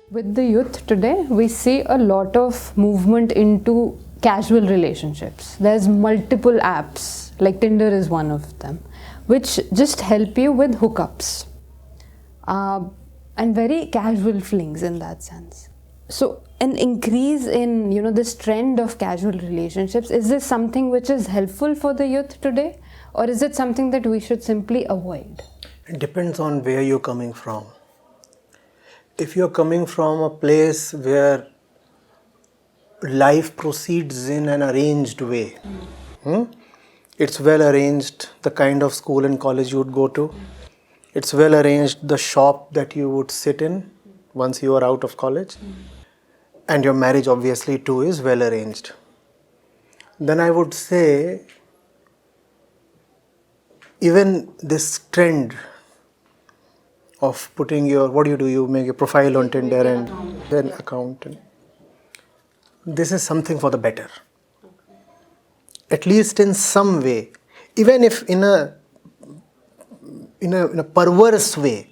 With the youth today, we see a lot of movement into casual relationships. There's multiple apps, like Tinder is one of them, which just help you with hookups. And very casual flings in that sense. So an increase in this trend of casual relationships, is this something which is helpful for the youth today, or is it something that we should simply avoid? It depends on where you're coming from. If you're coming from a place where life proceeds in an arranged way, it's well arranged, the kind of school and college you would go to, it's well arranged, the shop that you would sit in once you are out of college, and your marriage obviously too is well arranged, then I would say even this trend of putting your, what do? You make a profile on Tinder and then account. This is something for the better. At least in some way, even if in a perverse way,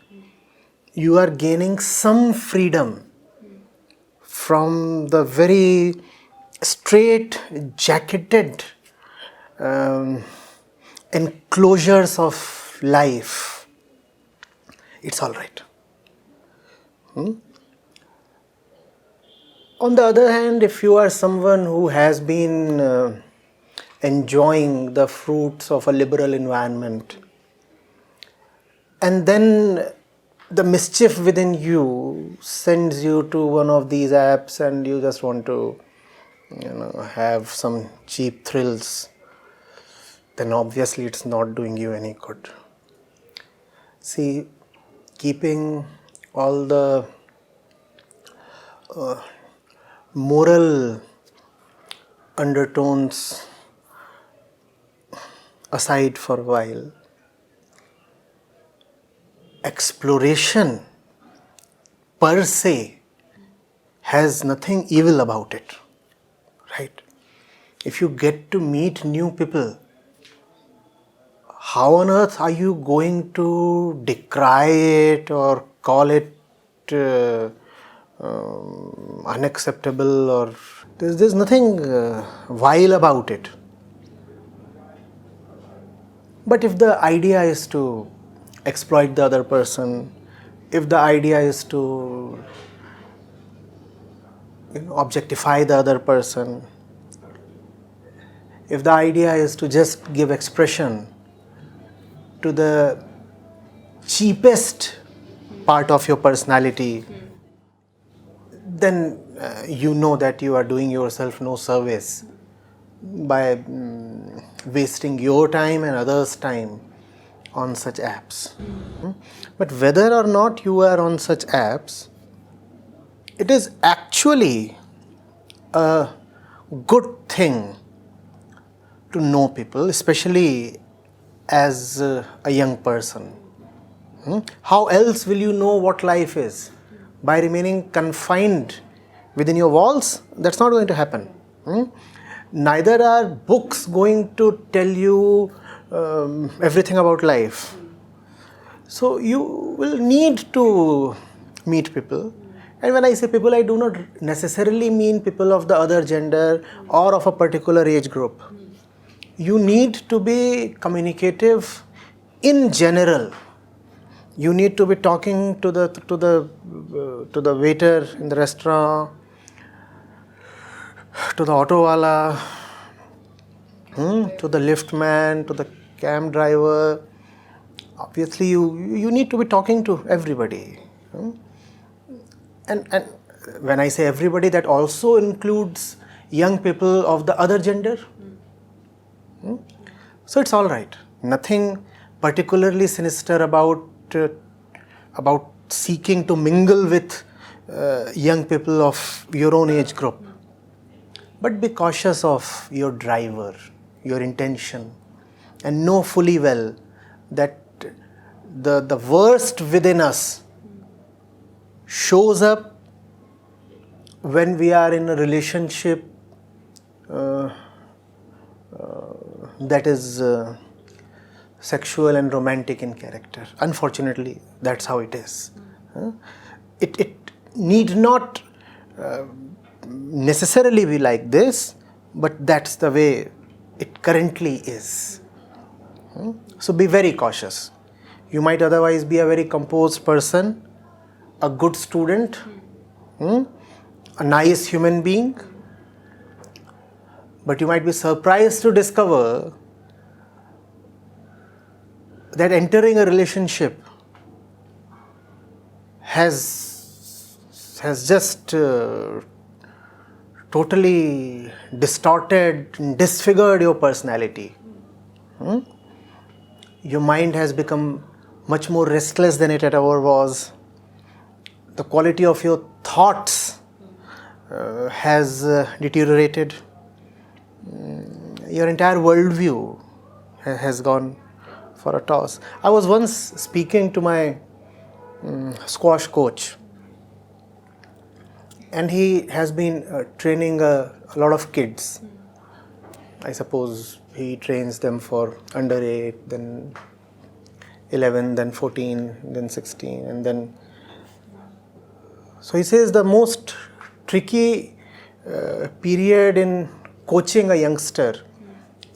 you are gaining some freedom from the very straight jacketed enclosures of life. It's all right. On the other hand, if you are someone who has been enjoying the fruits of a liberal environment, and then the mischief within you sends you to one of these apps and you just want to have some cheap thrills, then obviously it's not doing you any good. See, keeping all the moral undertones aside for a while, exploration per se has nothing evil about it, right? If you get to meet new people, how on earth are you going to decry it or call it unacceptable? Or there's nothing vile about it. But if the idea is to exploit the other person, if the idea is to objectify the other person, if the idea is to just give expression to the cheapest part of your personality, then you know that you are doing yourself no service by wasting your time and others' time on such apps. But whether or not you are on such apps, it is actually a good thing to know people, especially as a young person. How else will you know what life is? By remaining confined within your walls? That's not going to happen. Neither are books going to tell you everything about life. So you will need to meet people. And when I say people, I do not necessarily mean people of the other gender or of a particular age group. You need to be communicative in general. You need to be talking to the waiter in the restaurant, to the auto wala, to the lift man, to the cab driver. Obviously, you need to be talking to everybody. And when I say everybody, that also includes young people of the other gender. So it's all right. Nothing particularly sinister about seeking to mingle with young people of your own age group. But be cautious of your driver, your intention, and know fully well that the worst within us shows up when we are in a relationship that is sexual and romantic in character. Unfortunately, that's how it is. need not necessarily be like this, but that's the way it currently is. So be very cautious. You might otherwise be a very composed person, a good student, a nice human being, but you might be surprised to discover that entering a relationship has just totally distorted and disfigured your personality. Your mind has become much more restless than it ever was. The quality of your thoughts has deteriorated. Your entire worldview has gone for a toss. I was once speaking to my squash coach, and he has been training a lot of kids. I suppose he trains them for under 8, then 11, then 14, then 16, and then. So he says the most tricky period in coaching a youngster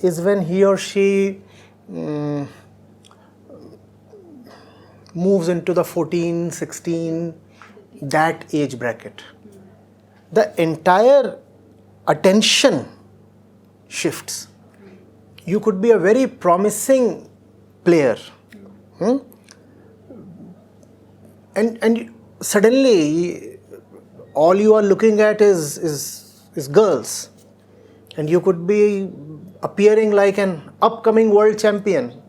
is when he or she moves into the 14, 16, that age bracket. The entire attention shifts. You could be a very promising player, and suddenly all you are looking at is girls, and you could be appearing like an upcoming world champion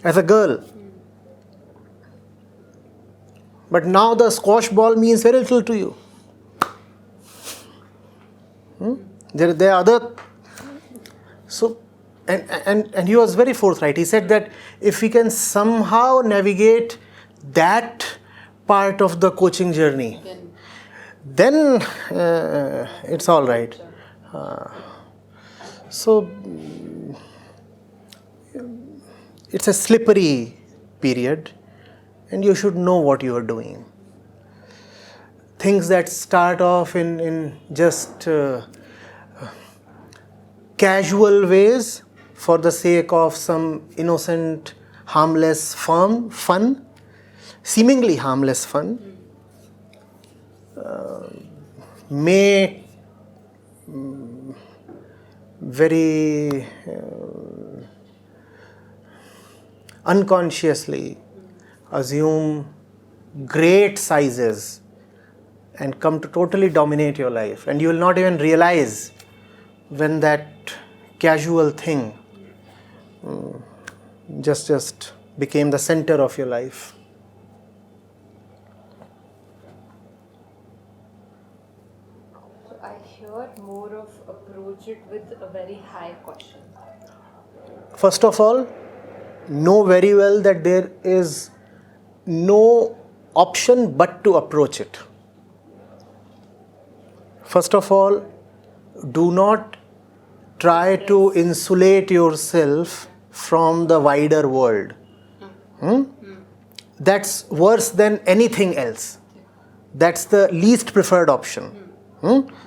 as a girl. But now the squash ball means very little to you. There are other. So, and he was very forthright. He said that if we can somehow navigate that part of the coaching journey, then it's all right. So it's a slippery period, and you should know what you are doing. Things that start off in just casual ways for the sake of some innocent, harmless fun, seemingly harmless fun, may very unconsciously assume great sizes and come to totally dominate your life, and you will not even realize when that casual thing just became the center of your life. So I heard more of approach it with a very high caution. First of all, know very well that there is no option but to approach it. First of all, do not try to insulate yourself from the wider world. That's worse than anything else. That's the least preferred option.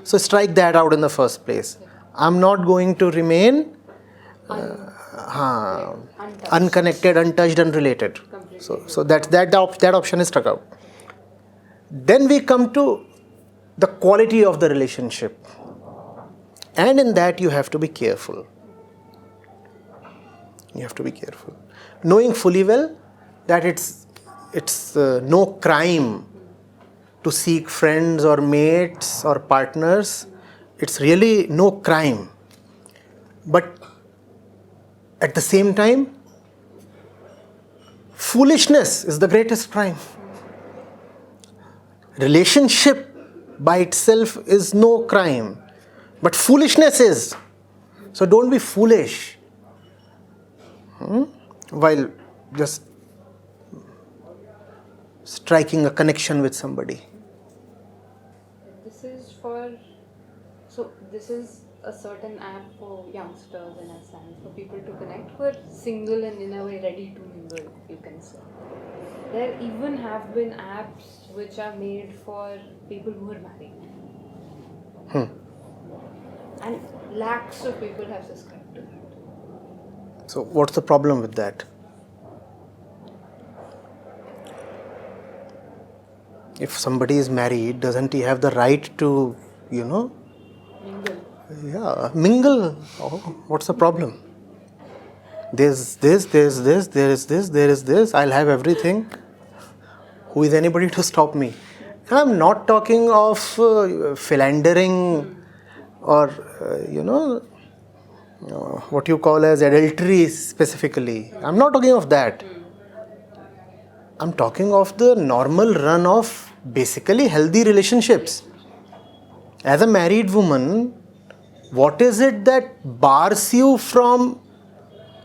So strike that out in the first place. I'm not going to remain unconnected, untouched, unrelated. So that option is struck out. Then we come to the quality of the relationship. And in that you have to be careful. You have to be careful. Knowing fully well that it's no crime to seek friends or mates or partners. It's really no crime. But at the same time, foolishness is the greatest crime. Relationship by itself is no crime. But foolishness is. So don't be foolish while just striking a connection with somebody. This is a certain app for youngsters in a sense, for people to connect, who are single and in a way ready to mingle, you can say. there even have been apps which are made for people who are married. And lakhs of people have subscribed to that. So what's the problem with that? If somebody is married, doesn't he have the right to, Mingle. mingle? Oh, what's the problem? There's this, there's this, there is this, there is this. I'll have everything. Who is anybody to stop me? And I'm not talking of philandering or, what you call as adultery specifically. I'm not talking of that. I'm talking of the normal run of basically healthy relationships. As a married woman, what is it that bars you from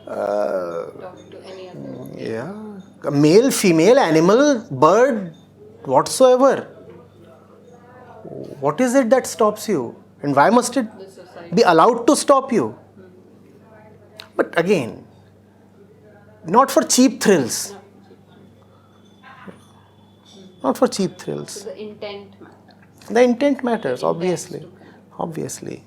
Talk to any other. a male, female, animal, bird, whatsoever? What is it that stops you? And why must it The society. be allowed to stop you? But again, not for cheap thrills. Not for cheap thrills. So the intent matters. The intent matters, The intent obviously. to- Obviously.